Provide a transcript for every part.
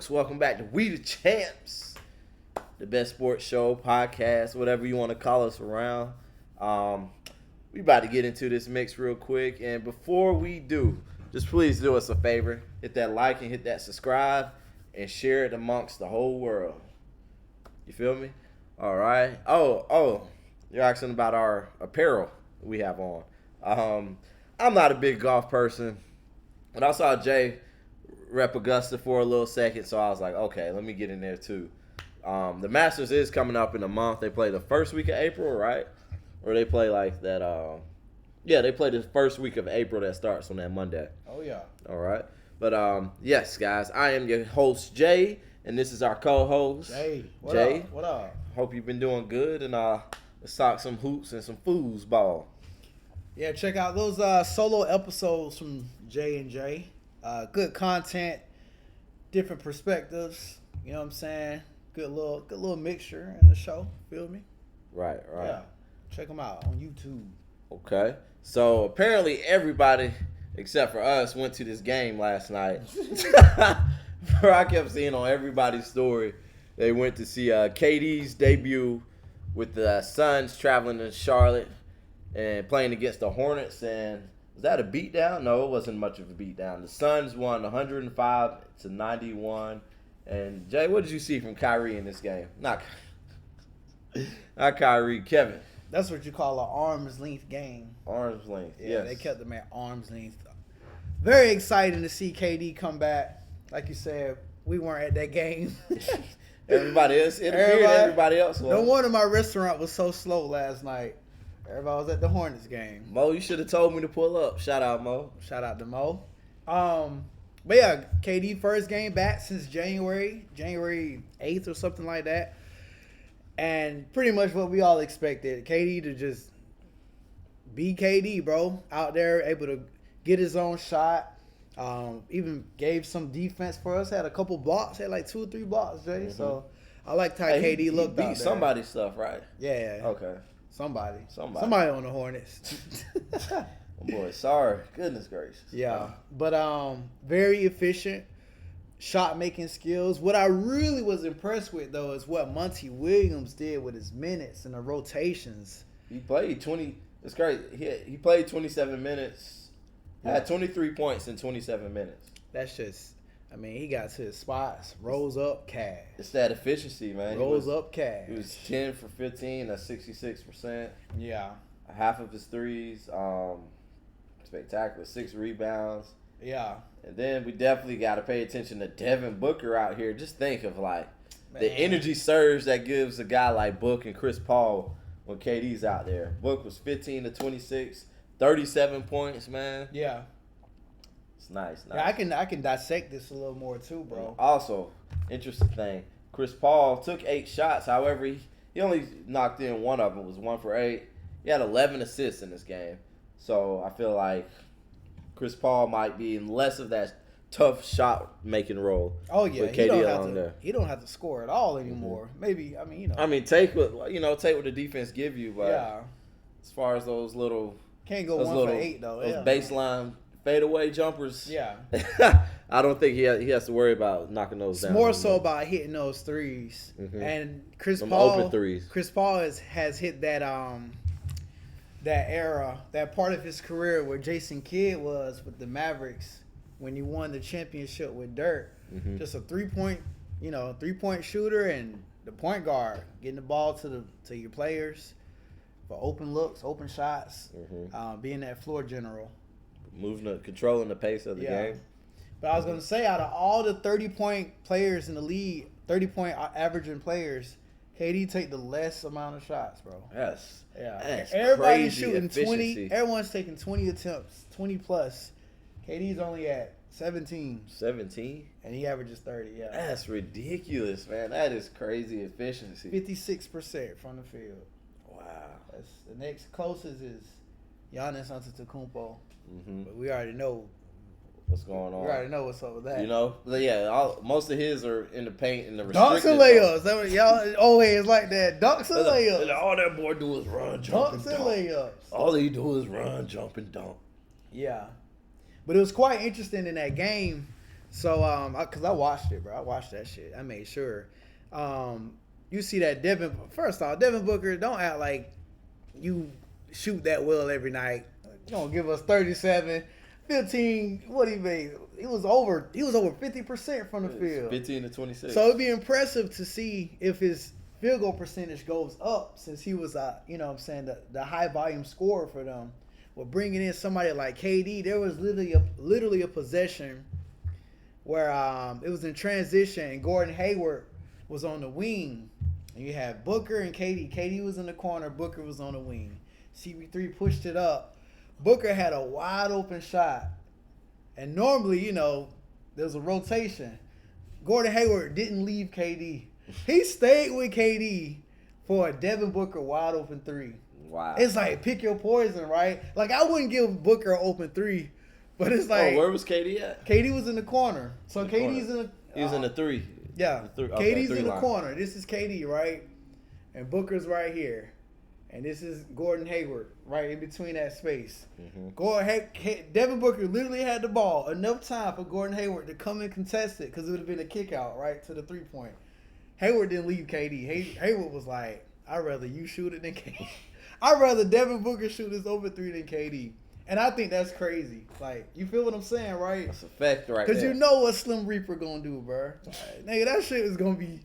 folks? Welcome back to We the Champs, the best sports show, podcast, whatever you want to call us around. We about to get into this mix real quick, and before we do, just please do us a favor. Hit that like and hit that subscribe and share it amongst the whole world. You feel me? All right. Oh, you're asking about our apparel we have on. I'm not a big golf person, but I saw Jay rep Augusta for a little second, so I was like, okay, let me get in there too. The Masters is coming up in a month. They play the first week of April, right? Or they play like that. They play the first week of April that starts on that Monday. Oh, yeah. All right. But, yes, guys, I am your host, Jay, and this is our co-host. Jay. What up? Hope you've been doing good, and let's talk some hoops and some foosball. Yeah, check out those solo episodes from Jay and Jay. Good content, different perspectives. You know what I'm saying? Good little mixture in the show. Feel me? Right. Yeah. Check them out on YouTube. Okay. So apparently everybody except for us went to this game last night. I kept seeing on everybody's story they went to see KD's debut with the Suns traveling to Charlotte and playing against the Hornets. And was that a beatdown? No, it wasn't much of a beatdown. The Suns won 105-91. And Jay, what did you see from Kyrie in this game? Not Kyrie, Kevin. That's what you call an arm's length game. Arm's length, yeah. yes. They kept them at arm's length. Very exciting to see KD come back. Like you said, we weren't at that game. Everybody else interfered. Everybody else was. No wonder my restaurant was so slow last night. Everybody was at the Hornets game. Mo, you should have told me to pull up. Shout out, Mo. Shout out to Mo. But yeah, KD first game back since January 8th or something like that. And pretty much what we all expected. KD to just be KD, bro. Out there, able to get his own shot. Even gave some defense for us. Had a couple blocks. Had like 2 or 3 blocks, Jay. Mm-hmm. So I liked how KD looked out there. Somebody's stuff, right? Yeah. Okay. Somebody Somebody on the Hornets. Oh boy, sorry. Goodness gracious. Yeah. But very efficient. Shot making skills. What I really was impressed with though is what Monty Williams did with his minutes and the rotations. He played 20. It's great. He played 27 minutes. Had 23 points in 27 minutes. That's just. I mean, he got to his spots. Rolls up, cash. It's that efficiency, man. Rolls up, cash. He was 10 for 15. That's 66%. Yeah. Half of his threes. Spectacular. 6 rebounds. Yeah. And then we definitely got to pay attention to Devin Booker out here. Just think of, the energy surge that gives a guy like Book and Chris Paul when KD's out there. Book was 15 to 26, 37 points, man. Yeah. It's nice. Yeah, I can dissect this a little more too, bro. Also, interesting thing, Chris Paul took 8 shots. However, he only knocked in one of them. It was 1 for 8. He had 11 assists in this game. So I feel like Chris Paul might be in less of that tough shot making role. Oh yeah, with KD he don't have to score at all anymore. Mm-hmm. Maybe take what the defense give you, but as far as those little can't go 1 for 8 though. Those baseline fadeaway jumpers. Yeah. I don't think he has to worry about knocking those down. It's more so about hitting those threes. Mm-hmm. And Some open threes. Chris Paul has hit that that era, that part of his career where Jason Kidd was with the Mavericks when he won the championship with Dirk. Mm-hmm. Just a 3-point shooter and the point guard, getting the ball to your players for open looks, open shots, being that floor general. Controlling the pace of the game. But I was going to say, out of all the 30-point players in the league, 30-point averaging players, KD take the less amount of shots, bro. Yes. Yeah. That's Everybody's crazy shooting efficiency. 20. Everyone's taking 20 attempts, 20 plus. KD's only at 17. 17? And he averages 30, yeah. That's ridiculous, man. That is crazy efficiency. 56% from the field. Wow. That's the next closest is Giannis Antetokounmpo. Mm-hmm. But we already know what's going on. We already know what's up with that. You know? Yeah, most of his are in the paint and the restricted. Dunks and layups. That y'all always like that. Dunks and layups. All that boy do is run, jump, and dunk. Dunks and layups. All he do is run, jump, and dunk. Yeah. But it was quite interesting in that game So, cause I watched it, bro. I watched that shit. I made sure. You see that First off, Devin Booker, don't act like you shoot that well every night. You gonna give us 37, 15. What he made? He was over 50% from the field. 15 to 26. So it'd be impressive to see if his field goal percentage goes up, since he was the high volume scorer for them. Well, bringing in somebody like KD, there was literally a possession where it was in transition and Gordon Hayward was on the wing. And you had Booker and KD. KD was in the corner. Booker was on the wing. CP3 pushed it up. Booker had a wide open shot. And normally, there's a rotation. Gordon Hayward didn't leave KD. He stayed with KD for a Devin Booker wide open three. Wow. It's like, pick your poison, right? Like, I wouldn't give Booker an open three, but it's like... Oh, where was KD at? KD was in the corner. So KD's in the... He was in the three. Yeah. Okay, KD's in the corner. This is KD, right? And Booker's right here. And this is Gordon Hayward right in between that space. Mm-hmm. Devin Booker literally had the ball. Enough time for Gordon Hayward to come and contest it, because it would have been a kick out, right, to the three-point. Hayward didn't leave KD. Hayward was like, I'd rather you shoot it than KD. I'd rather Devin Booker shoot this over three than KD. And I think that's crazy. Like, you feel what I'm saying, right? That's a fact right there. Because you know what Slim Reaper gonna do, bro. Like, nigga, that shit was gonna be...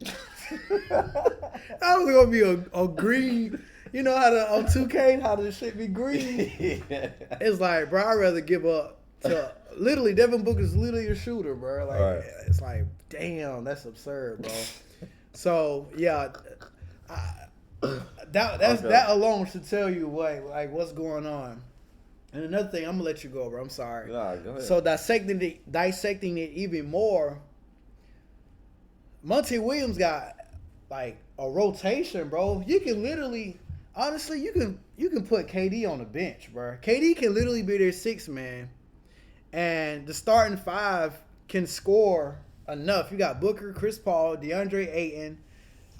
that was gonna be a green... You know how on 2K, how the shit be green? It's like, bro, I'd rather give up to... Literally, Devin Booker's literally a shooter, bro. Like, right. It's like, damn, that's absurd, bro. So, yeah... That alone should tell you what's going on. And another thing, I'm gonna let you go, bro. I'm sorry. Nah, go ahead. So dissecting it even more, Monty Williams got like a rotation, bro. You can literally, honestly, you can put KD on the bench, bro. KD can literally be their sixth man, and the starting five can score enough. You got Booker, Chris Paul, DeAndre Ayton.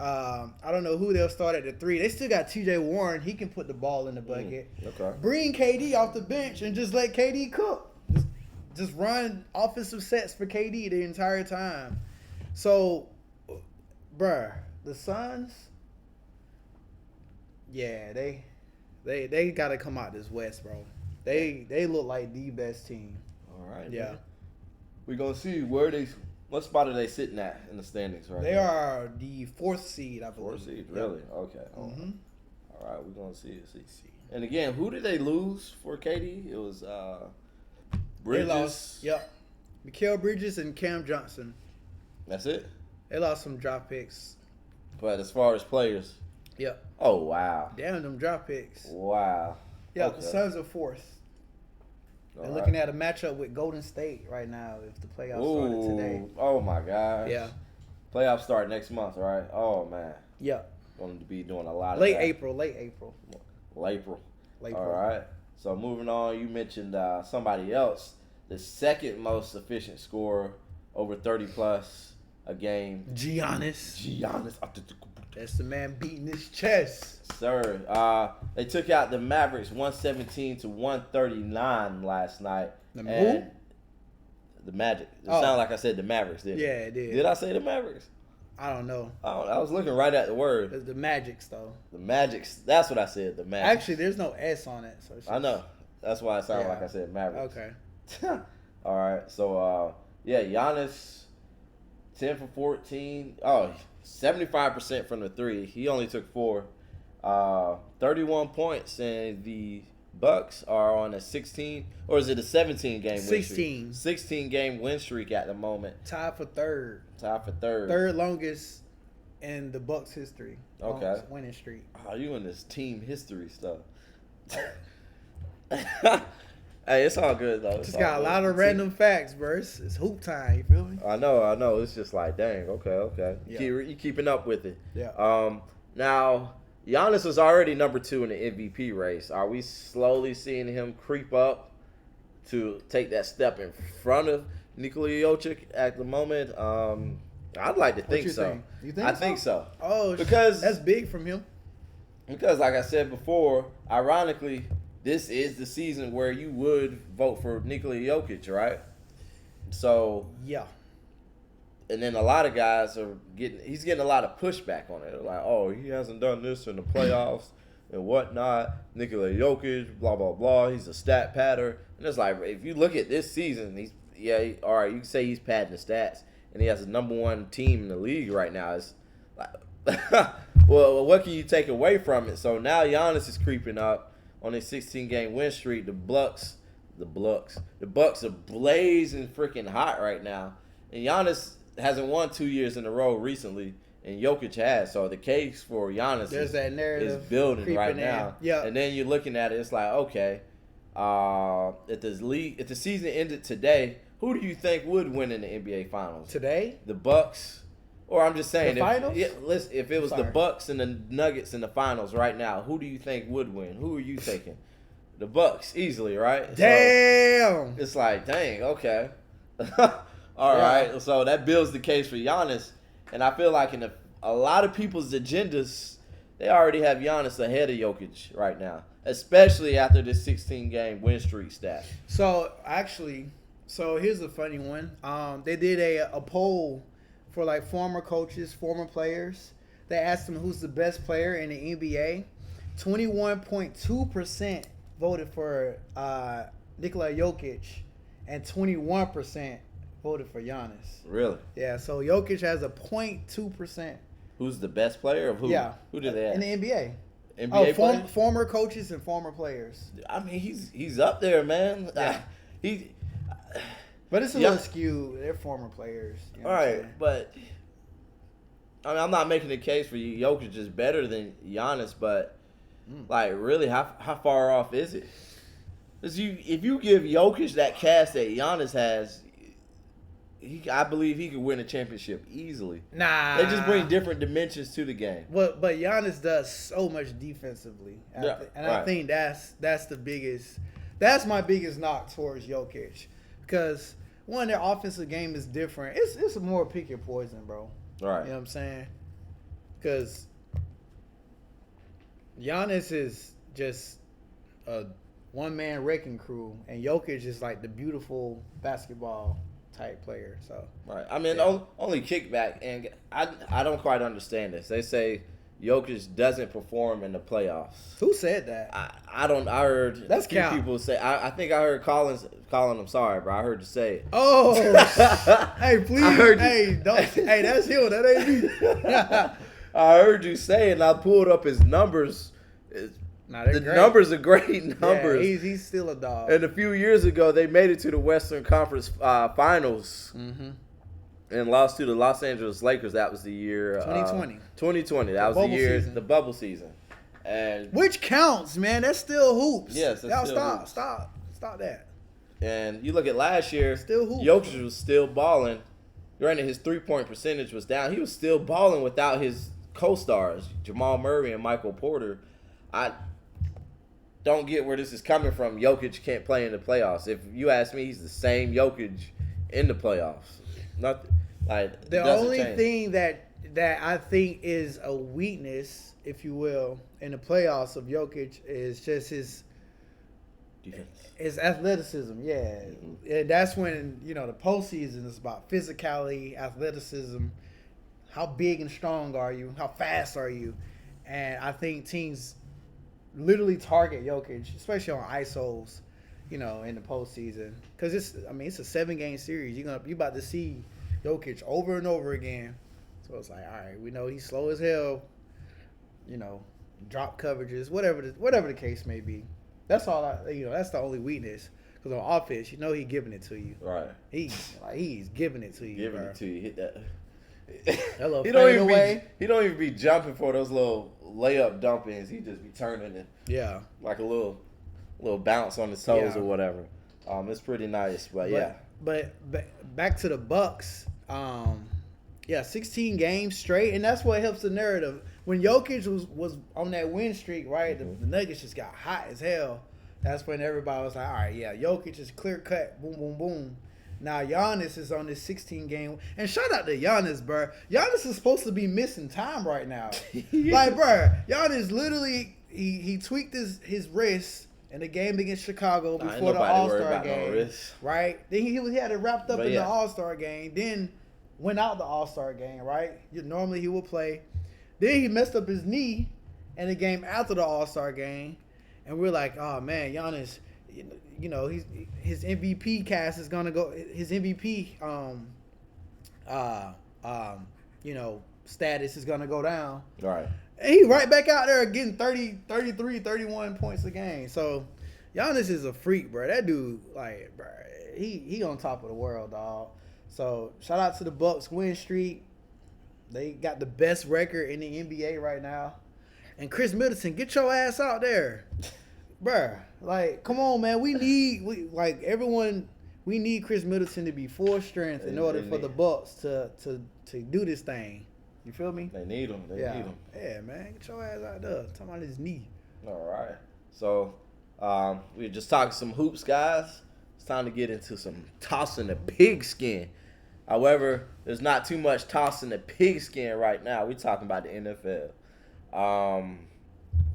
I don't know who they'll start at the three. They still got TJ Warren. He can put the ball in the bucket. Okay. Bring KD off the bench and just let KD cook. Just run offensive sets for KD the entire time. So, bruh, the Suns, yeah, they got to come out this West, bro. They look like the best team. All right. Yeah. Man. We're going to see what spot are they sitting at in the standings right now? They are the fourth seed, I believe. Fourth seed, really? Okay. Mm-hmm. All right, we're going to see. And again, who did they lose for KD? It was Bridges. They lost, yep. Mikal Bridges and Cam Johnson. That's it? They lost some draft picks. But as far as players? Yep. Oh, wow. Damn, them draft picks. Wow. Yeah, Okay. the Suns are fourth. They're looking at a matchup with Golden State right now if the playoffs started today. Oh, my gosh. Yeah. Playoffs start next month, right? Oh, man. Yeah. Going to be doing a lot of Late that. April. All right. So moving on, you mentioned somebody else, the second most efficient scorer, over 30-plus a game. Giannis. That's the man beating his chest. Sir, they took out the Mavericks 117 to 139 last night. Who? The Magic. It sounded like I said the Mavericks, didn't it? Yeah, it did. Did I say the Mavericks? I don't know. I was looking right at the word. It's the Magics, though. The Magics. That's what I said, the Magics. Actually, there's no S on it. So I know. That's why it sounded like I said Mavericks. Okay. All right. So, Giannis, 10 for 14. Oh, 75% from the three. He only took 4. 31 points, and the Bucks are on a 16, or is it a 17 game win streak? 16. 16 game win streak at the moment. Tied for third. Third longest in the Bucks history. Okay. Longest winning streak. Oh, you in this team history stuff. Hey, it's all good though. Just got a lot of random facts, bro. It's hoop time. You feel me? I know. It's just like, dang. Okay. Yeah. You keeping up with it? Yeah. Now, Giannis was already number 2 in the MVP race. Are we slowly seeing him creep up to take that step in front of Nikola Jokic at the moment? I'd like to think so. Think? You think I think so. Oh, because that's big from him. Because, like I said before, ironically, this is the season where you would vote for Nikola Jokic, right? So, yeah. And then a lot of guys he's getting a lot of pushback on it. They're like, oh, he hasn't done this in the playoffs and whatnot. Nikola Jokic, blah, blah, blah. He's a stat padder. And it's like, if you look at this season, all right, you can say he's padding the stats. And he has the number one team in the league right now. It's like, well, what can you take away from it? So now Giannis is creeping up on a 16-game win streak. The Bucks are blazing freaking hot right now. And Giannis hasn't won 2 years in a row recently, and Jokic has. So the case for Giannis is building right now. Yeah. And then you're looking at it, it's like, okay, if the season ended today, who do you think would win in the NBA Finals? Today? The Bucks. Or I'm just saying, The finals? if it was the Bucks and the Nuggets in the finals right now, who do you think would win? Who are you taking? The Bucks, easily, right? Damn. So it's like, dang, okay. All right, so that builds the case for Giannis, and I feel like in a lot of people's agendas, they already have Giannis ahead of Jokic right now, especially after this 16-game win streak stat. So here's a funny one. They did a poll for like former coaches, former players. They asked them who's the best player in the NBA. 21.2% voted for Nikola Jokic, and 21% voted for Giannis. Really? Yeah, so Jokic has a 0.2%. Who's the best player? Of who? Yeah. Who did they ask? In the NBA. NBA players? Former coaches and former players. I mean, he's up there, man. Yeah. But it's a little skewed. They're former players. You know all right, but I mean, I'm not making the case for Jokic is better than Giannis, but like, really, how far off is it? Because if you give Jokic that cast that Giannis has, I believe he could win a championship easily. Nah. They just bring different dimensions to the game. But Giannis does so much defensively. I think that's my biggest knock towards Jokic. Because, one, their offensive game is different. It's a more pick your poison, bro. Right. You know what I'm saying? Because Giannis is just a one-man wrecking crew, and Jokic is like the beautiful basketball type player. So right. I mean, only kickback, and I don't quite understand this. They say Jokic doesn't perform in the playoffs. Who said that? I heard a few people say. I think I heard Collins calling him sorry, bro. I heard you say it. Oh, hey, please, hey, that's him. That ain't me. I heard you say it, and I pulled up his numbers. The great. Numbers are great numbers. Yeah, he's still a dog. And a few years ago, they made it to the Western Conference Finals and lost to the Los Angeles Lakers. That was the year 2020. 2020. That was the year, the bubble season. And which counts, man. That's still hoops. Yes, that's still hoops. Stop that. And you look at last year, still hoops. Jokic was still balling. Granted, his 3-point percentage was down. He was still balling without his co-stars, Jamal Murray and Michael Porter. I don't get where this is coming from. Jokic can't play in the playoffs. If you ask me, he's the same Jokic in the playoffs. Nothing like the only thing that I think is a weakness, if you will, in the playoffs of Jokic is just his defense. His athleticism, yeah. And that's when, the postseason is about physicality, athleticism. How big and strong are you? How fast are you? And I think teams literally target Jokic, especially on ISOs, in the postseason. Because it's a 7-game series. You about to see Jokic over and over again. So it's like, all right, we know he's slow as hell. Drop coverages, whatever the case may be. That's all. That's the only weakness. Because on offense, he's giving it to you. Right. He's giving it to you. Giving it to you. Hit that. He don't even be jumping for those little layup dump-ins. He just be turning it. Yeah. Like a little bounce on his toes or whatever. It's pretty nice, but yeah. But back to the Bucks. 16 games straight, and that's what helps the narrative. When Jokic was on that win streak, right, the Nuggets just got hot as hell. That's when everybody was like, all right, yeah, Jokic is clear cut, boom, boom, boom. Now Giannis is on this 16-game, and shout out to Giannis, bro. Giannis is supposed to be missing time right now. Like, bro, Giannis literally he tweaked his wrist in the game against Chicago before the All-Star game, right? Then he had it wrapped up in the All-Star game. Then went out the All-Star game, right? Normally he would play. Then he messed up his knee in the game after the All-Star game, and we're like, oh man, Giannis, you know, his MVP cast is gonna go. His MVP, you know, status is gonna go down. Right. And he right back out there getting 30, 33, 31 points a game. So Giannis is a freak, bro. That dude, like, bro, he on top of the world, dog. So shout out to the Bucks win streak. They got the best record in the NBA right now. And Chris Middleton, get your ass out there, bruh. Like, come on, man. We need Chris Middleton to be full strength in order for the Bucks to do this thing. You feel me? They need him. They need him. Yeah, man. Get your ass out there. Talking about his knee. All right. So we were just talking some hoops, guys. It's time to get into some tossing the pigskin. However, there's not too much tossing the pigskin right now. We're talking about the NFL.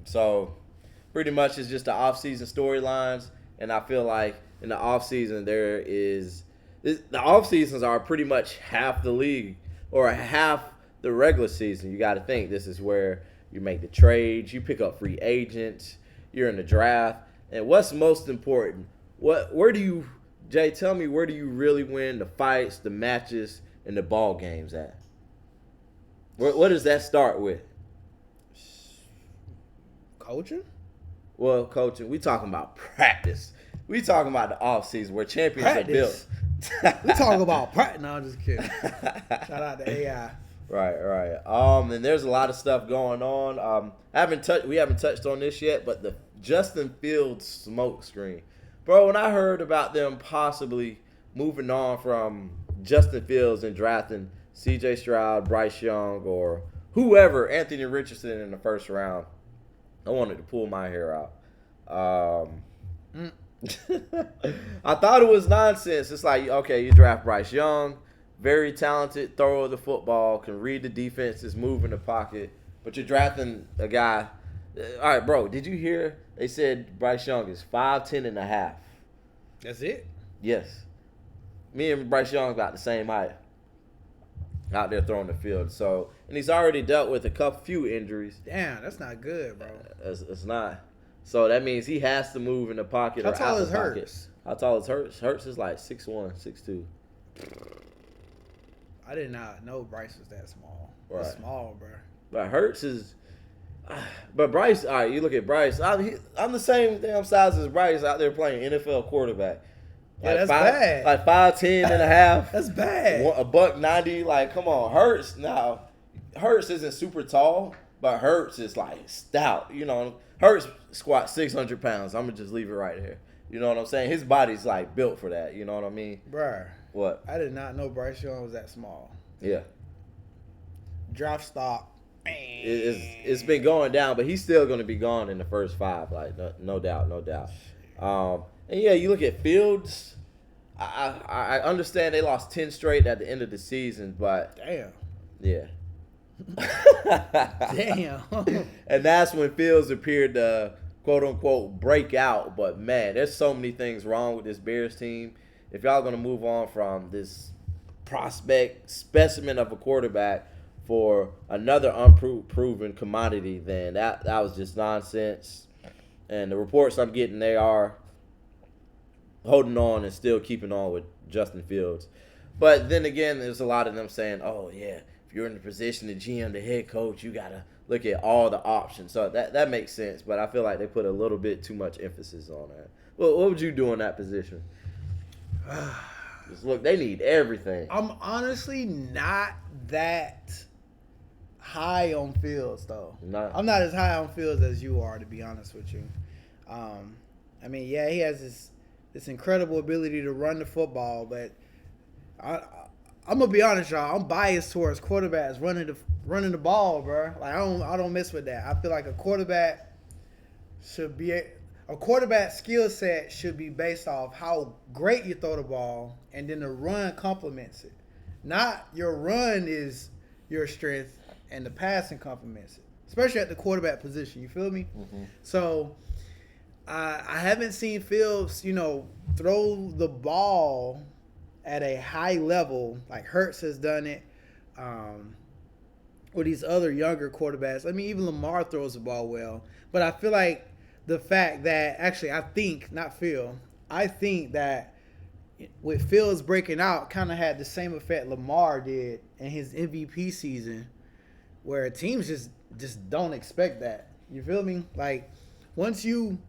So pretty much it's just the off-season storylines, and I feel like in the off-season the off-seasons are pretty much half the league or half the regular season. You got to think this is where you make the trades, you pick up free agents, you're in the draft, and what's most important? Jay, tell me, where do you really win the fights, the matches, and the ball games at? What does that start with? Coaching? Well, coaching, we talking about practice. We talking about the off season where champions are built. We talking about practice. No, I'm just kidding. Shout out to AI. Right. And there's a lot of stuff going on. We haven't touched on this yet, but the Justin Fields smoke screen. Bro, when I heard about them possibly moving on from Justin Fields and drafting C.J. Stroud, Bryce Young, or whoever, Anthony Richardson in the first round, I wanted to pull my hair out. I thought it was nonsense. It's like, okay, you draft Bryce Young, very talented, thrower of the football, can read the defenses, move in the pocket, but you're drafting a guy. All right, bro, did you hear they said Bryce Young is 5'10" and a half? That's it? Yes. Me and Bryce Young about the same height out there throwing the field. So, and he's already dealt with few injuries. Damn, that's not good, bro. It's not. So that means he has to move in the pocket. How or tall out is the pocket. Hurts? How tall is Hurts? Hurts is like 6'1", 6'2". I did not know Bryce was that small. Right. That's small, bro. But Hurts is. But Bryce, all right, you look at Bryce. I'm the same damn size as Bryce out there playing NFL quarterback. Yeah, that's bad. Like 5'10" and a half. That's bad. $190. Like, come on, Hurts. Now, Hurts isn't super tall, but Hurts is like stout. You know, Hurts squats 600 pounds. I'm gonna just leave it right here. You know what I'm saying? His body's like built for that. You know what I mean? Bruh. What? I did not know Bryce Young was that small. Yeah. Draft stock. It's been going down, but he's still going to be gone in the first 5, like no doubt. And yeah, you look at Fields. I understand they lost 10 straight at the end of the season, but damn, yeah, damn. And that's when Fields appeared to quote unquote break out. But man, there's so many things wrong with this Bears team. If y'all going to move on from this prospect specimen of a quarterback for another unproven commodity, then that was just nonsense. And the reports I'm getting, they are holding on and still keeping on with Justin Fields. But then again, there's a lot of them saying, oh, yeah, if you're in the position of GM, the head coach, you got to look at all the options. So that makes sense, but I feel like they put a little bit too much emphasis on that. Well, what would you do in that position? Just look, they need everything. I'm honestly not that high on Fields, though. No. I'm not as high on Fields as you are, to be honest with you. I mean, yeah, he has this incredible ability to run the football, but I'm gonna be honest, y'all. I'm biased towards quarterbacks running the ball, bro. Like I don't mess with that. I feel like a quarterback skill set should be based off how great you throw the ball, and then the run complements it. Not your run is your strength and the passing complements it, especially at the quarterback position. You feel me? Mm-hmm. So I haven't seen Fields, throw the ball at a high level, like Hurts has done it, or these other younger quarterbacks. I mean, even Lamar throws the ball well. But I feel like the fact that, actually, I think that with Fields breaking out kind of had the same effect Lamar did in his MVP season, where teams just don't expect that. You feel me? Like, once you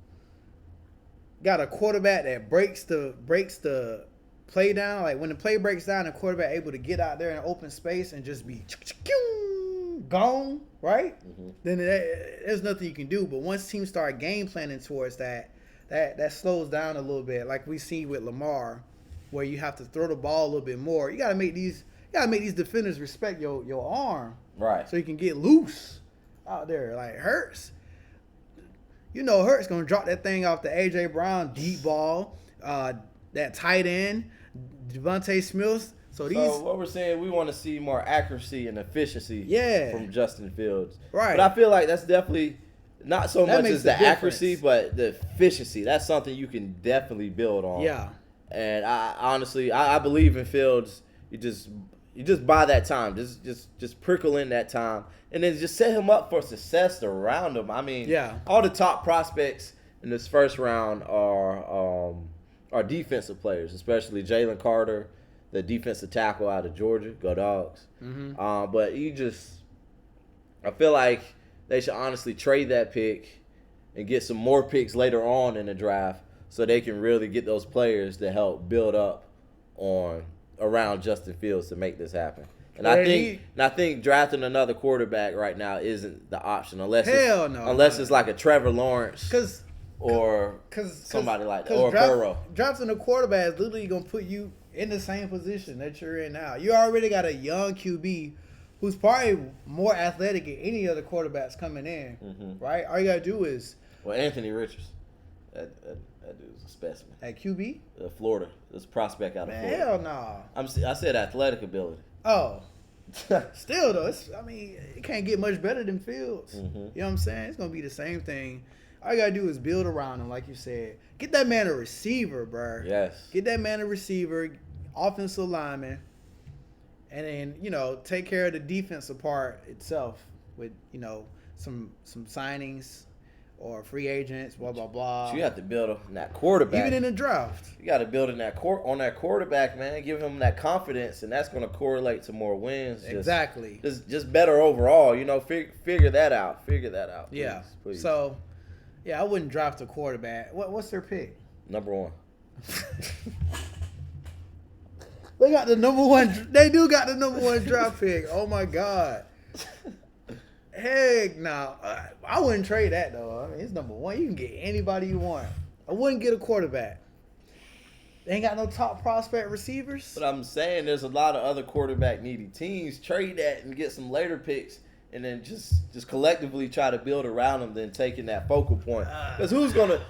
got a quarterback that breaks the play down, like when the play breaks down, the quarterback able to get out there in open space and just be gone, right? Mm-hmm. Then there's nothing you can do. But once teams start game planning towards that slows down a little bit, like we see with Lamar, where you have to throw the ball a little bit more. You gotta make these defenders respect your arm, right? So you can get loose out there. Like Hurts, Hurts gonna drop that thing off the AJ Brown deep ball, that tight end, Devontae Smith. So what we're saying, we want to see more accuracy and efficiency from Justin Fields. Right. But I feel like that's definitely not so much as the accuracy, but the efficiency. That's something you can definitely build on. Yeah. And I honestly believe in Fields. You just buy that time. Just prickle in that time. And then just set him up for success around him. I mean, all the top prospects in this first round are defensive players, especially Jalen Carter, the defensive tackle out of Georgia. Go Dogs. Mm-hmm. But I feel like they should honestly trade that pick and get some more picks later on in the draft so they can really get those players to help build up around Justin Fields to make this happen. And I think drafting another quarterback right now isn't the option unless it's like a Trevor Lawrence or somebody like that, or Burrow. Drafting a quarterback is literally gonna put you in the same position that you're in now. You already got a young QB who's probably more athletic than any other quarterbacks coming in, right? All you gotta do is Anthony Richards. That dude's a specimen. At QB? Florida. This prospect out of Florida. Hell no. I said athletic ability. Oh. Still though, it can't get much better than Fields. You know what I'm saying? It's gonna be the same thing. All you gotta do is build around him, like you said. Get that man a receiver, bro. Yes. Get that man a receiver, offensive lineman, and then take care of the defensive part itself with some signings or free agents, blah blah blah. So you have to build on that quarterback. Even in the draft, you got to build on that quarterback, man. Give him that confidence, and that's going to correlate to more wins. Exactly. Just better overall. Figure that out. Please, yeah. Please. So, I wouldn't draft a quarterback. What's their pick? Number 1. They got the number 1. They do got the number 1 draft pick. Oh my God. Heck no. I wouldn't trade that though. I mean, it's number 1. You can get anybody you want. I wouldn't get a quarterback. They ain't got no top prospect receivers. But I'm saying there's a lot of other quarterback needy teams. Trade that and get some later picks, and then just collectively try to build around them. Then taking that focal point. Because who's gonna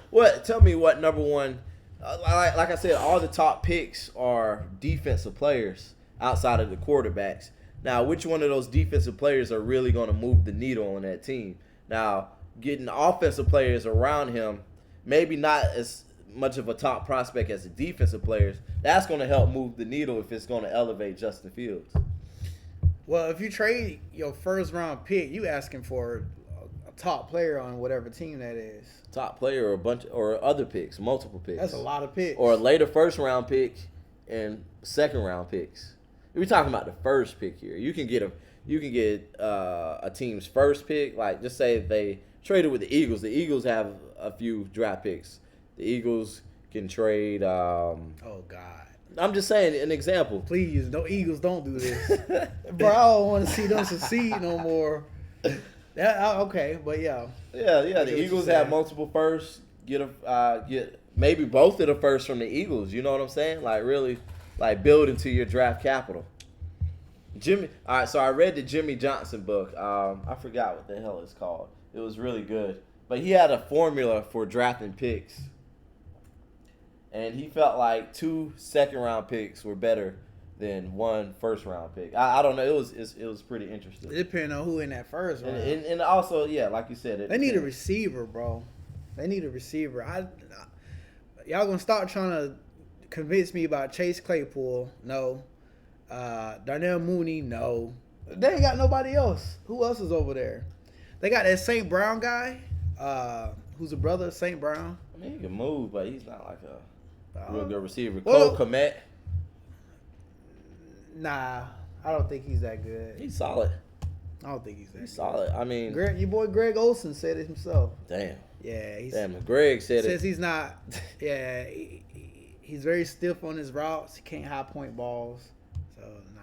Tell me what number 1. Like I said, all the top picks are defensive players outside of the quarterbacks. Now, which one of those defensive players are really going to move the needle on that team? Now, getting offensive players around him, maybe not as much of a top prospect as the defensive players, that's going to help move the needle if it's going to elevate Justin Fields. Well, if you trade your first-round pick, you asking for a top player on whatever team that is. Top player or other picks, multiple picks. That's a lot of picks. Or a later first-round pick and second-round picks. We're talking about the first pick here. You can get a team's first pick. Like, just say they traded with the Eagles. The Eagles have a few draft picks. The Eagles can trade. Oh God. I'm just saying an example. Please, no Eagles, don't do this, bro. I don't want to see them succeed no more. Okay, but yeah. The Eagles have multiple firsts. Get maybe both of the firsts from the Eagles. You know what I'm saying? Like really. Like build into your draft capital. All right, so I read the Jimmy Johnson book. I forgot what the hell it's called. It was really good. But he had a formula for drafting picks. And he felt like 2 second-round picks were better than 1 first-round pick. I don't know. It was pretty interesting. It depends on who in that first round. And also, like you said. They need a receiver, bro. They need a receiver. Y'all going to start trying to convince me about Chase Claypool. No. Darnell Mooney. No. They ain't got nobody else. Who else is over there? They got that St. Brown guy, who's a brother of St. Brown. I mean, he can move, but he's not like a real good receiver. Well, Cole Kmet. Nah, I don't think he's that good. He's solid. I don't think he's that good. Solid. I mean, Your boy Greg Olsen said it himself. Damn. Yeah, Greg said says he's not. Yeah, he's very stiff on his routes. He can't high point balls. So nah,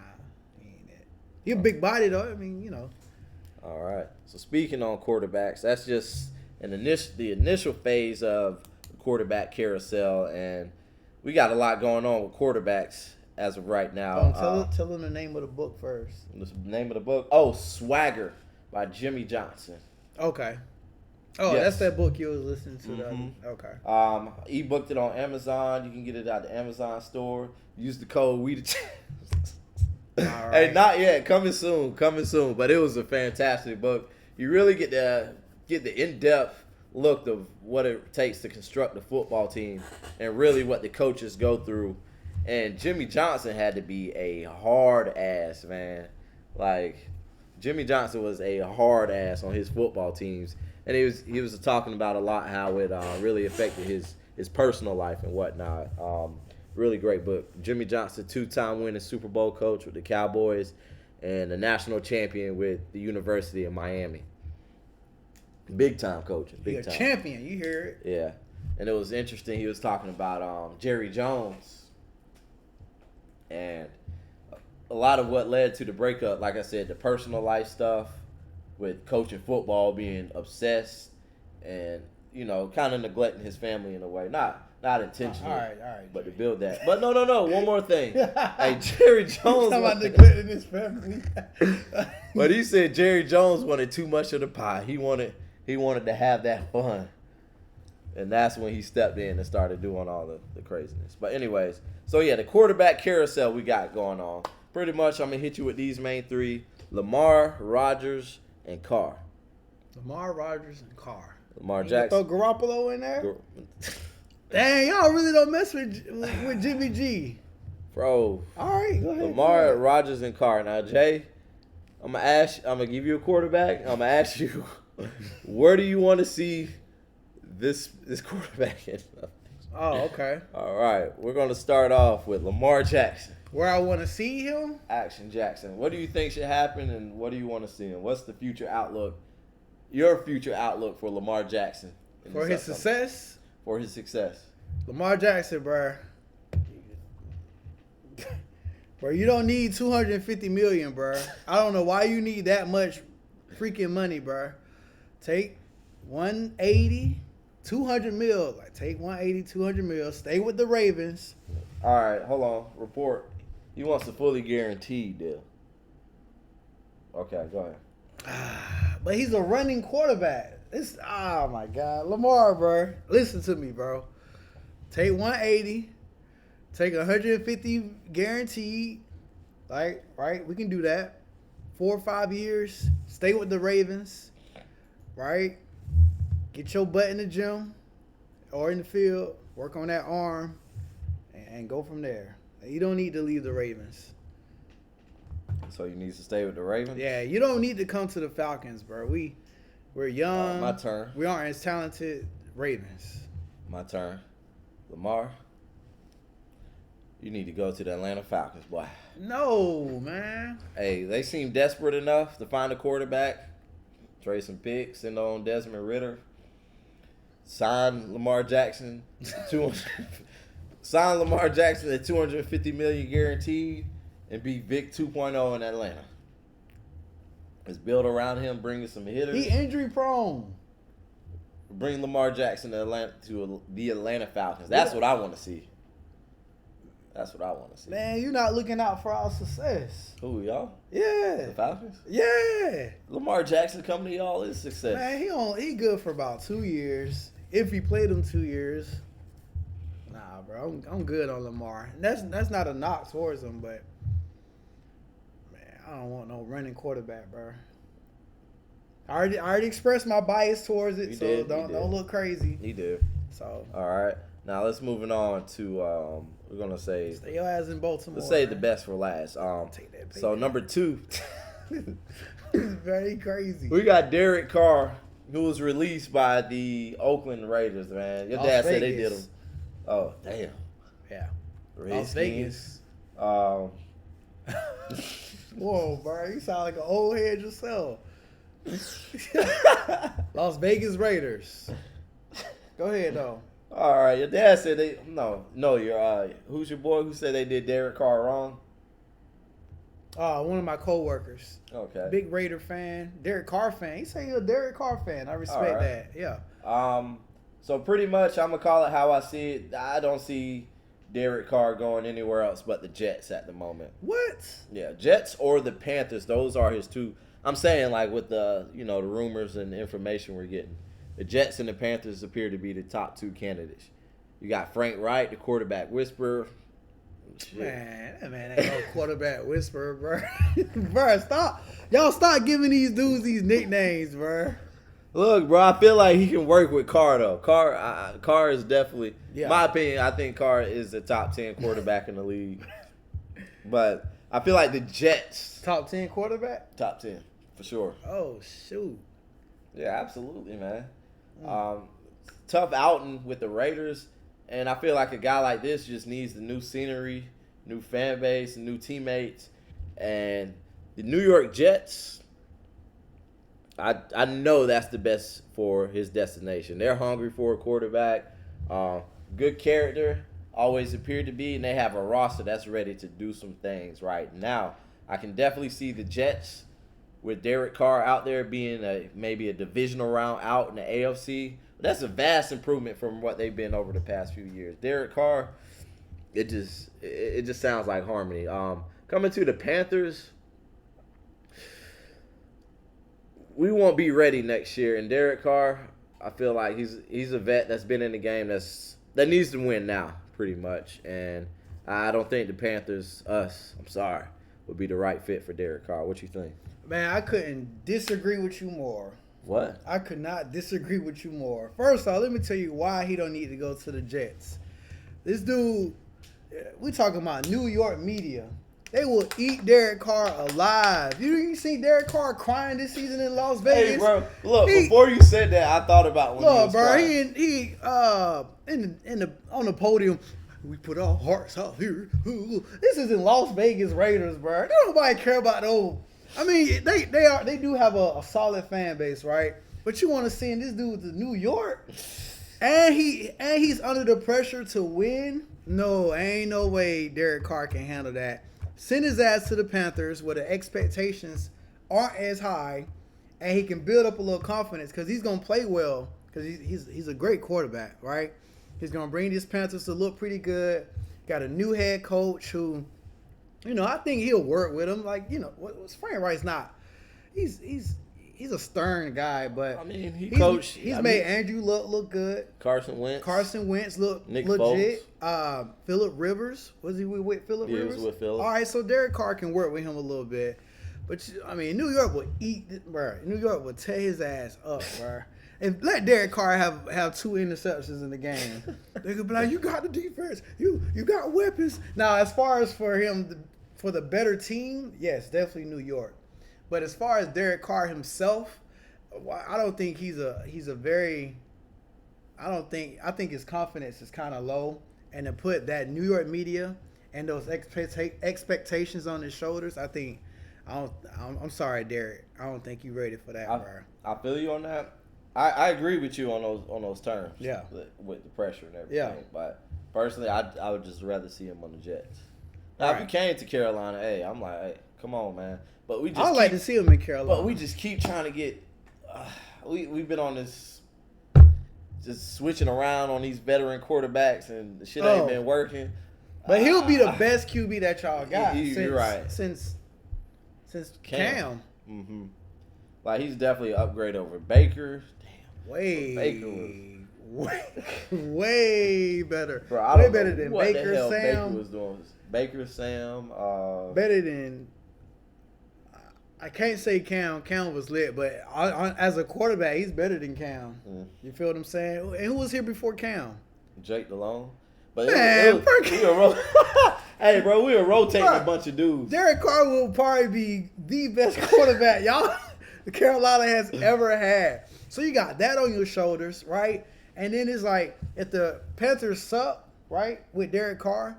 he ain't that. He's a big body though. I mean, you know. All right. So speaking on quarterbacks, that's just the initial phase of the quarterback carousel, and we got a lot going on with quarterbacks as of right now. Tell them the name of the book first. The name of the book? Oh, Swagger by Jimmy Johnson. Okay. Oh, yes. That's that book you was listening to. Mm-hmm. Okay. E-booked it on Amazon. You can get it at the Amazon store. Use the code WE. All right. Hey, not yet. Coming soon. But it was a fantastic book. You really get the in-depth look of what it takes to construct a football team and really what the coaches go through. And Jimmy Johnson had to be a hard ass, man. Like, Jimmy Johnson was a hard ass on his football teams. And he was talking about a lot how it really affected his personal life and whatnot. Really great book. Jimmy Johnson, 2-time winning Super Bowl coach with the Cowboys and a national champion with the University of Miami. Big time coaching. Big time. Champion, you hear it. Yeah. And it was interesting. He was talking about Jerry Jones and a lot of what led to the breakup, like I said, the personal life stuff with coaching football, being obsessed and, you know, kind of neglecting his family in a way. Not intentionally, all right, but to build that. But no. One more thing. Hey, Jerry Jones. Talking about neglecting his family. But he said Jerry Jones wanted too much of the pie. He wanted to have that fun. And that's when he stepped in and started doing all the craziness. But anyways, so yeah, the quarterback carousel we got going on. Pretty much I'm going to hit you with these main three: Lamar, Rodgers, and Carr. Lamar, Rodgers, and Carr. Lamar Jackson. Throw Garoppolo in there? Dang, y'all really don't mess with Jimmy G. Bro. All right, go ahead. Lamar, Rodgers, and Carr. Now, Jay, I'm gonna give you a quarterback. I'm gonna ask you, where do you want to see this quarterback in? Oh, okay. All right, we're gonna start off with Lamar Jackson. Where I want to see him? Action Jackson. What do you think should happen, and what do you want to see him? What's the future outlook? Your future outlook for Lamar Jackson for his success? For his success. Lamar Jackson, bro. Bro, you don't need $250 million, bro. I don't know why you need that much freaking money, bro. Take 180, 200 mil. Like, take 180, 200 mil. Stay with the Ravens. All right, hold on. Report. He wants a fully guaranteed deal. Okay, go ahead. But he's a running quarterback. Oh my God, Lamar, bro. Listen to me, bro. Take 180, take 150 guaranteed. Like, right? We can do that. 4 or 5 years. Stay with the Ravens. Right? Get your butt in the gym or in the field. Work on that arm, and go from there. You don't need to leave the Ravens. So you need to stay with the Ravens? Yeah, you don't need to come to the Falcons, bro. We're young. My turn. We aren't as talented. Ravens. My turn. Lamar, you need to go to the Atlanta Falcons, boy. No, man. Hey, they seem desperate enough to find a quarterback, trade some picks, send on Desmond Ridder, sign Lamar Jackson, sign Lamar Jackson at $250 million guaranteed, and be Vic 2.0 in Atlanta. Let's build around him, bring in some hitters. He injury prone. Bring Lamar Jackson to the Atlanta Falcons. That's what I want to see. That's what I want to see. Man, you're not looking out for our success. Who, y'all? Yeah. The Falcons? Yeah. Lamar Jackson coming to y'all is success. Man, he good for about 2 years. If he played him 2 years. Nah, bro. I'm good on Lamar. And that's not a knock towards him, but man, I don't want no running quarterback, bro. I already expressed my bias towards it, don't look crazy. He did. So all right. Now let's moving on to We're gonna say. Stay your ass in Baltimore. Let's say man. the best for last. Take that So number 2. It's very crazy. We got Derek Carr, who was released by the Oakland Raiders, man. Your Las dad said they Vegas. did him. Oh, damn. Yeah. Redskins. Vegas. Whoa, bro. You sound like an old head yourself. Las Vegas Raiders. Go ahead, though. All right, your dad said they no. Your who's your boy who said they did Derek Carr wrong? One of my coworkers. Okay. Big Raider fan, Derek Carr fan. He say you're a Derek Carr fan. I respect that. Yeah. So pretty much, I'm gonna call it how I see it. I don't see Derek Carr going anywhere else but the Jets at the moment. What? Yeah, Jets or the Panthers. Those are his two. I'm saying like with the the rumors and the information we're getting, the Jets and the Panthers appear to be the top 2 candidates. You got Frank Wright, the quarterback whisperer. Shit. Man, ain't no quarterback whisperer, bro. Bro, stop. Y'all stop giving these dudes these nicknames, bro. Look, bro, I feel like he can work with Carr, though. Carr is definitely, in my opinion, I think Carr is the top 10 quarterback in the league. But I feel like the Jets. Top 10 quarterback? Top 10, for sure. Oh, shoot. Yeah, absolutely, man. Tough outing with the Raiders. And I feel like a guy like this just needs the new scenery, new fan base, new teammates. And the New York Jets, I know that's the best for his destination. They're hungry for a quarterback. Good character, always appeared to be. And they have a roster that's ready to do some things right now. I can definitely see the Jets with Derek Carr out there being maybe a divisional round out in the AFC. That's a vast improvement from what they've been over the past few years. Derek Carr, it just sounds like harmony. Coming to the Panthers, we won't be ready next year. And Derek Carr, I feel like he's a vet that's been in the game that needs to win now, pretty much. And I don't think the Panthers, would be the right fit for Derek Carr. What you think? Man, I couldn't disagree with you more. What? I could not disagree with you more. First off, let me tell you why he don't need to go to the Jets. This dude, we talking about New York media. They will eat Derek Carr alive. You seen Derek Carr crying this season in Las Vegas? Hey, bro, look, before you said that, I thought about when he was crying. He on the podium. We put our hearts out here. This is in Las Vegas Raiders, bro. Nobody care about those. I mean, they do have a solid fan base, right? But you want to see this dude to New York, and he's under the pressure to win. No, ain't no way Derek Carr can handle that. Send his ass to the Panthers where the expectations aren't as high, and he can build up a little confidence because he's gonna play well because he's a great quarterback, right? He's gonna bring these Panthers to look pretty good. Got a new head coach who. I think he'll work with him. Like, what's Frank Wright's not. He's a stern guy, but I mean, he's made Andrew look good. Carson Wentz look Nick legit. Phillip Rivers, was he with Phillip Rivers? He was with Phillip. All right, so Derek Carr can work with him a little bit, but I mean, New York will eat, bro. New York will tear his ass up, bro. And let Derek Carr have 2 interceptions in the game. They could be like, you got the defense. You got weapons. Now, as far as for him, for the better team, yes, definitely New York. But as far as Derek Carr himself, I don't think I think his confidence is kind of low. And to put that New York media and those expectations on his shoulders, I'm sorry, Derek. I don't think you're ready for that, bro. I feel you on that. I agree with you on those terms. Yeah. With the pressure and everything. Yeah. But personally, I would just rather see him on the Jets. Now, if he came to Carolina, I'm like, hey, come on, man. But I'd like to see him in Carolina. But we just keep trying to get. We've been on this, just switching around on these veteran quarterbacks, and the shit ain't been working. But he'll be the best QB that y'all got. You're right. Since Cam. Mm-hmm. Like, he's definitely an upgrade over Baker. Damn. Way better. Bro, way better than what Baker, the hell Sam. Baker was doing. Baker, Sam. Better than. I can't say Cam. Cam was lit, but as a quarterback, he's better than Cam. You feel what I'm saying? And who was here before Cam? Jake Delhomme. But Man, hey, bro, we were rotating Bro, a bunch of dudes. Derek Carr will probably be the best quarterback y'all Carolina has ever had. So you got that on your shoulders, right? And then it's like if the Panthers suck, right, with Derek Carr,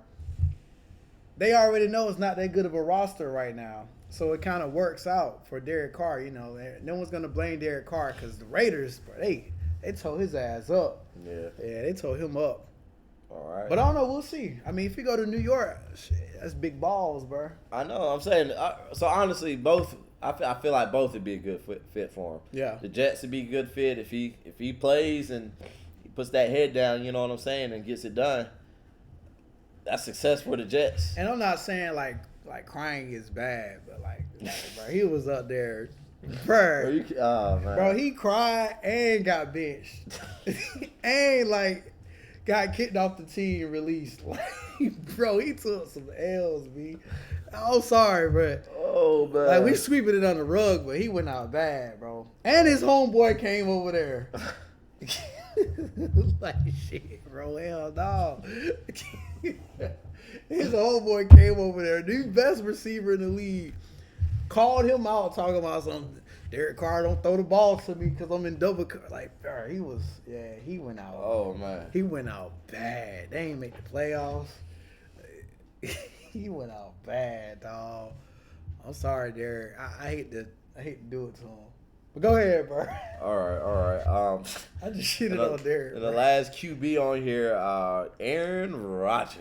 they already know it's not that good of a roster right now. So it kind of works out for Derek Carr. You know, no one's gonna blame Derek Carr because the Raiders, bro, they tore his ass up. Yeah, they tore him up. all right. But I don't know. We'll see. I mean, if you go to New York, shit, that's big balls, bro. I know. I'm saying. So honestly, both. I feel like both would be a good fit for him. Yeah. The Jets would be a good fit if he plays and he puts that head down. You know what I'm saying, and gets it done. That's success for the Jets. And I'm not saying like crying is bad, but like bro, he was up there, bro. Bro, he cried and got benched, and like got kicked off the team and released. Like, bro, he took some L's, B. I'm sorry, bro. Oh man, like we sweeping it on the rug, but he went out bad, bro. And his homeboy came over there. Like shit, bro. Hell no. His homeboy came over there, the best receiver in the league, called him out talking about something. Derek Carr don't throw the ball to me because I'm in double. Like, bro, he went out. Oh man, he went out bad. They ain't make the playoffs. He went out bad, dog. I'm sorry, Derek. I hate to do it to him. But go ahead, bro. All right. I just shitted on Derek. And the last QB on here, Aaron Rodgers.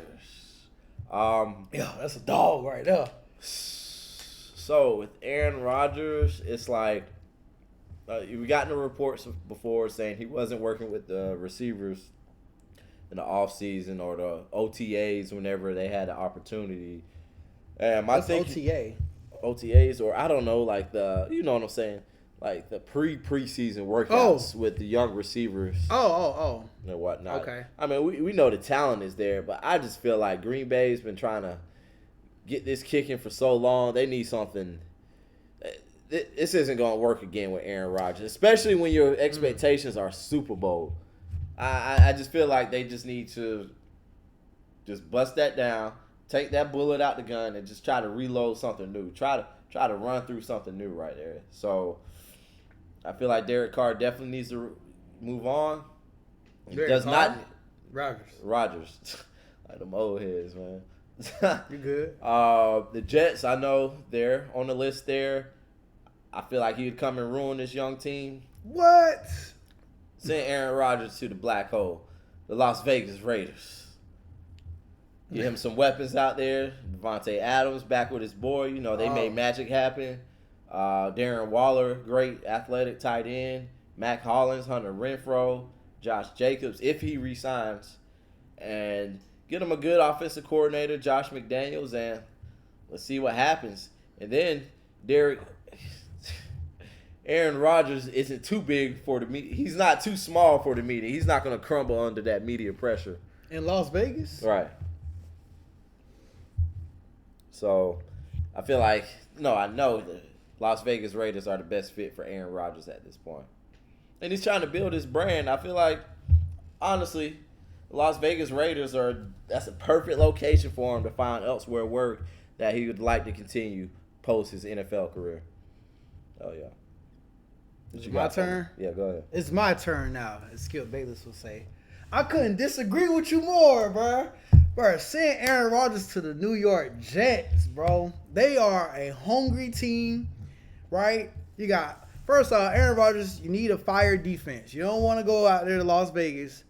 Yeah, that's a dog right there. So with Aaron Rodgers, it's like we got the reports before saying he wasn't working with the receivers in the offseason or the OTAs whenever they had the opportunity. And my OTA? OTAs, or I don't know, like you know what I'm saying, like the preseason workouts with the young receivers. Oh. And whatnot. Okay. I mean, we know the talent is there, but I just feel like Green Bay's been trying to get this kicking for so long. They need something. This isn't going to work again with Aaron Rodgers, especially when your expectations are Super Bowl. I just feel like they just need to just bust that down, take that bullet out the gun, and just try to reload something new. Try to run through something new right there. So I feel like Derek Carr definitely needs to move on. Rodgers. Like them old heads, man. You good? The Jets, I know they're on the list there. I feel like he would come and ruin this young team. What? Send Aaron Rodgers to the black hole, the Las Vegas Raiders. Get him some weapons out there. Devontae Adams back with his boy. You know, they made magic happen. Darren Waller, great athletic tight end. Mac Hollins, Hunter Renfrow, Josh Jacobs, if he resigns. And get him a good offensive coordinator, Josh McDaniels, and let's see what happens. And then Aaron Rodgers isn't too big for the media. He's not too small for the media. He's not going to crumble under that media pressure. In Las Vegas? Right. So, I feel like, I know the Las Vegas Raiders are the best fit for Aaron Rodgers at this point. And he's trying to build his brand. I feel like, honestly, Las Vegas Raiders that's a perfect location for him to find elsewhere work that he would like to continue post his NFL career. Oh, yeah. It's my turn? Yeah, go ahead. It's my turn now, as Skip Bayless would say. I couldn't disagree with you more, bro. Bro, send Aaron Rodgers to the New York Jets, bro. They are a hungry team, right? You got, first off, Aaron Rodgers, you need a fire defense. You don't want to go out there to Las Vegas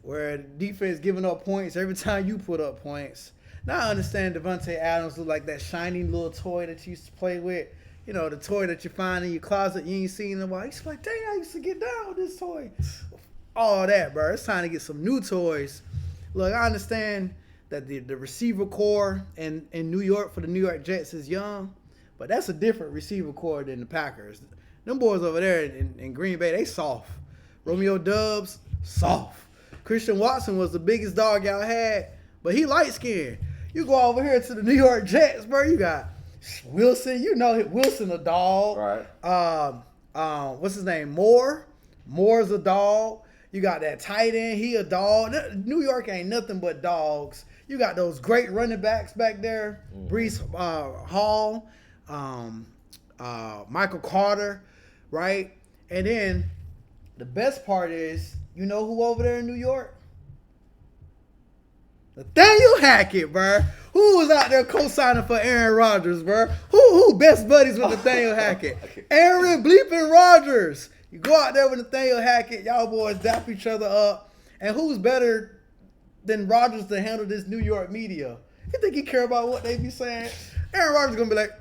where the defense giving up points every time you put up points. Now I understand Devontae Adams look like that shiny little toy that you used to play with. You know, the toy that you find in your closet you ain't seen in a while. You used to be like, dang, I used to get down with this toy. All that, bro. It's time to get some new toys. Look, I understand that the receiver core in New York for the New York Jets is young, but that's a different receiver core than the Packers. Them boys over there in Green Bay, they soft. Romeo Dubs, soft. Christian Watson was the biggest dog y'all had, but he light-skinned. You go over here to the New York Jets, bro, you got Wilson. You know Wilson a dog. Right. What's his name? Moore's a dog. You got that tight end. He a dog. New York ain't nothing but dogs. You got those great running backs back there. Brees Hall, Michael Carter, right? And then the best part is, you know who over there in New York? Nathaniel Hackett, bro. Who was out there co-signing for Aaron Rodgers, bro? Who best buddies with Nathaniel Hackett? Aaron bleeping Rodgers. You go out there with Nathaniel Hackett, y'all boys dap each other up. And who's better than Rodgers to handle this New York media? You think he care about what they be saying? Aaron Rodgers gonna be like,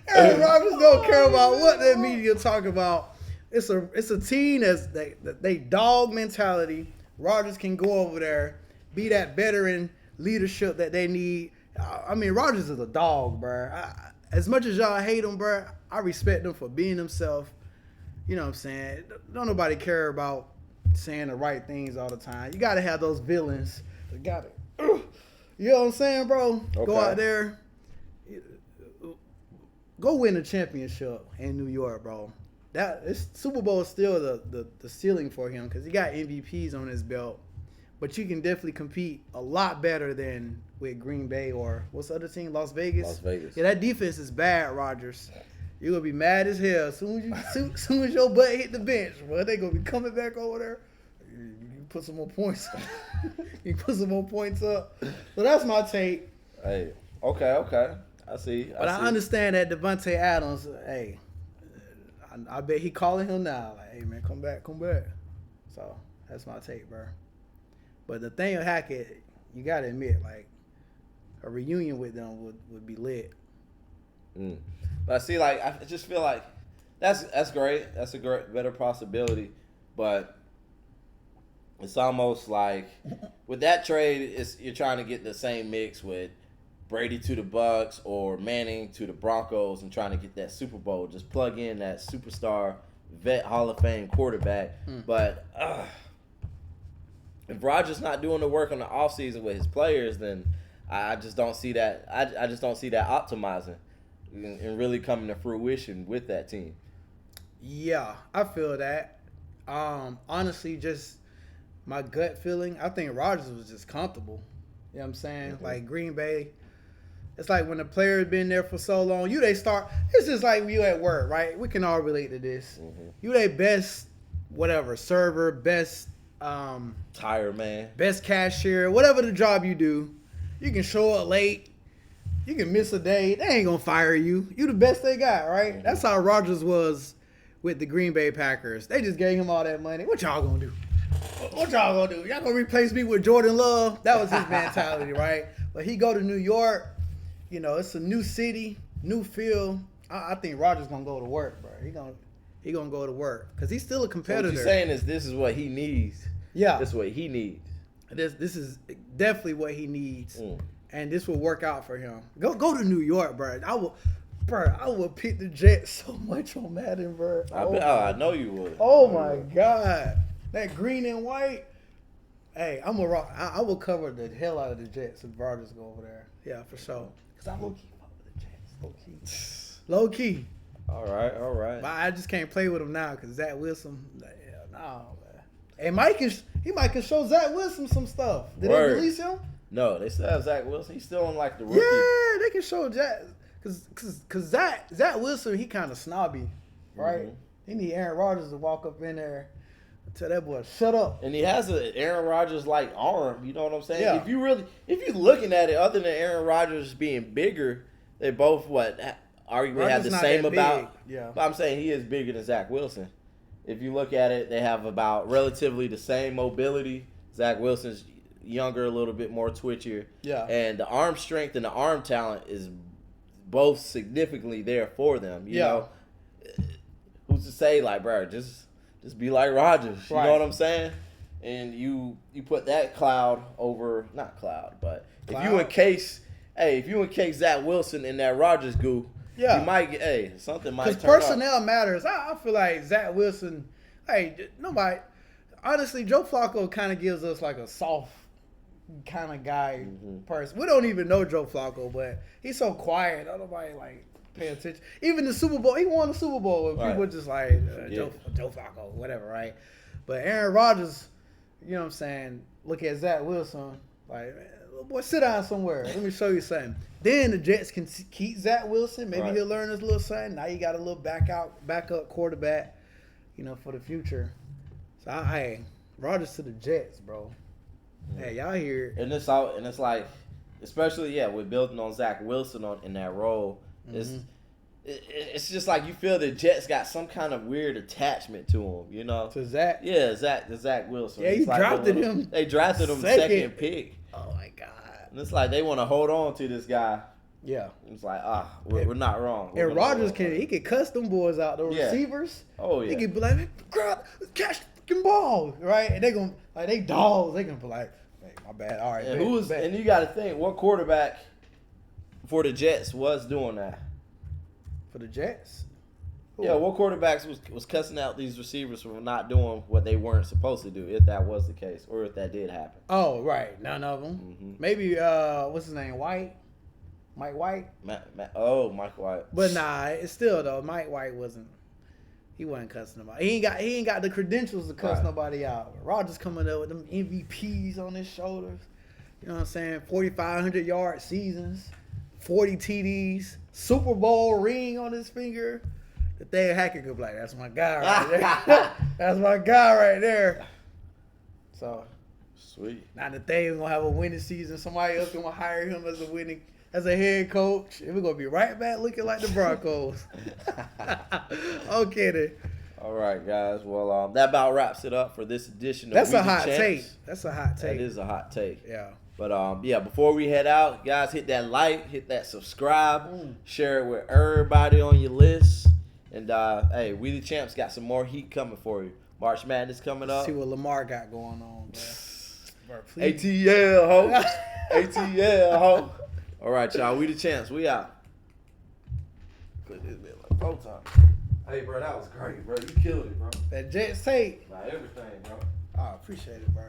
Aaron Rodgers don't care about what that media talk about. It's a team that they dog mentality. Rodgers can go over there, be that veteran leadership that they need. I mean, Rodgers is a dog, bro. As much as y'all hate him, bro, I respect him for being himself. You know what I'm saying? Don't nobody care about saying the right things all the time. You got to have those villains. You got it. You know what I'm saying, bro? Okay. Go out there. Go win a championship in New York, bro. Super Bowl is still the ceiling for him because he got MVPs on his belt. But you can definitely compete a lot better than with Green Bay or what's the other team? Las Vegas? Las Vegas. Yeah, that defense is bad, Rodgers. You're going to be mad as hell. As soon as your butt hit the bench, bro, they going to be coming back over there. You put some more points up. You put some more points up. So that's my take. Hey, okay. I see. But I understand that Devontae Adams, hey, I bet he calling him now. Like, hey, man, come back. So that's my take, bro. But Nathaniel Hackett, you got to admit, like, a reunion with them would be lit. But I see, like, I just feel like that's great. That's a better possibility. But it's almost like with that trade, you're trying to get the same mix with Brady to the Bucks or Manning to the Broncos and trying to get that Super Bowl. Just plug in that superstar vet Hall of Fame quarterback. But if Rodgers not doing the work on the offseason with his players, then I just don't see that. I just don't see that optimizing and really coming to fruition with that team. Yeah, I feel that. Honestly, just my gut feeling, I think Rodgers was just comfortable. You know what I'm saying? Mm-hmm. Like Green Bay, it's like when the player's been there for so long, it's just like you at work, right? We can all relate to this. Mm-hmm. You their best, whatever, server, best tire man, best cashier, whatever the job you do, you can show up late, you can miss a day, they ain't gonna fire you. You the best they got, right? Mm-hmm. That's how Rodgers was with the Green Bay Packers. They just gave him all that money. What y'all gonna do? What y'all gonna do? Y'all gonna replace me with Jordan Love? That was his mentality, right? But he go to New York, you know, it's a new city, new feel. I think Rodgers gonna go to work, bro. He gonna go to work because he's still a competitor. So what you're saying is this is what he needs. Yeah, this is what he needs. This is definitely what he needs, and this will work out for him. Go to New York, bro. I would pick the Jets so much on Madden, bro. I know you would. Oh my God, that green and white. Hey, I'm a rock. I will cover the hell out of the Jets if Rodgers go over there. Yeah, for sure. Cause I low key fuck with the Jets. Low key. All right. But I just can't play with him now because Zach Wilson. No, man. And he might can show Zach Wilson some stuff. Did they release him? No, they still have Zach Wilson. He's still on like the rookie. Yeah, they can show Zach. Cause Zach Wilson, he kind of snobby, right? Mm-hmm. He need Aaron Rodgers to walk up in there and tell that boy, shut up. And he has an Aaron Rodgers like arm. You know what I'm saying? Yeah. If you're looking at it, other than Aaron Rodgers being bigger, they both arguably have the same about. Yeah. But I'm saying he is bigger than Zach Wilson. If you look at it, they have about relatively the same mobility. Zach Wilson's younger, a little bit more twitchier. Yeah. And the arm strength and the arm talent is both significantly there for them. You know, who's to say like, bro, just be like Rodgers. You know what I'm saying? And you put that cloud over, not cloud, but if you encase Zach Wilson in that Rodgers goo, you might get something might turn up. Because personnel matters. I feel like Zach Wilson, nobody. Honestly, Joe Flacco kind of gives us like a soft kind of guy person. We don't even know Joe Flacco, but he's so quiet. Nobody like pay attention. Even the Super Bowl, he won the Super Bowl. And people just like Joe Flacco, whatever, right? But Aaron Rodgers, you know what I'm saying? Look at Zach Wilson, like, man, little boy, sit down somewhere. Let me show you something. Then the Jets can keep Zach Wilson. Maybe he'll learn his little something. Now you got a little backup quarterback, you know, for the future. So hey, Rodgers to the Jets, bro. Hey, y'all here? And it's like, especially with building on Zach Wilson in that role, it's just like you feel the Jets got some kind of weird attachment to him, you know? To Zach? Yeah, Zach Wilson. Yeah, you drafted him. They drafted him second pick. Oh my God. And it's like they want to hold on to this guy. Yeah. It's like, we're not wrong. And Rodgers he can cuss them boys out, the receivers. Oh yeah. He can be like, catch the fucking ball, right? And they gonna like they dogs. They gonna be like, hey, my bad. All right. And you got to think, what quarterback for the Jets was doing that? For the Jets? Cool. Yeah, what quarterbacks was cussing out these receivers for not doing what they weren't supposed to do, if that was the case, or if that did happen? Oh, right. None of them. Mm-hmm. Maybe, what's his name? Mike White? Mike White. But nah, it's still, though, Mike White wasn't cussing them out. He ain't got the credentials to cuss nobody out. Rodgers coming up with them MVPs on his shoulders. You know what I'm saying? 4,500-yard seasons, 40 TDs, Super Bowl ring on his finger. The thing Hacker could be like, that's my guy right there. That's my guy right there. So sweet. Now the thing's gonna have a winning season. Somebody else gonna hire him as a head coach. And we're gonna be right back looking like the Broncos. Okay then. All right, guys. Well, that about wraps it up for this edition of That's We a the hot Champs. take. That's a hot take. That is a hot take. Yeah. But before we head out, guys, hit that like, hit that subscribe, share it with everybody on your list. And hey, We the Champs got some more heat coming for you. March Madness coming up. See what Lamar got going on, bro. Please. ATL, ho. ATL, ho. All right, y'all. We the Champs. We out. Put this bit like 4 times. Hey, bro, that was great, bro. You killed it, bro. That Jets tape. Everything, bro. I appreciate it, bro.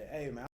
Hey, man.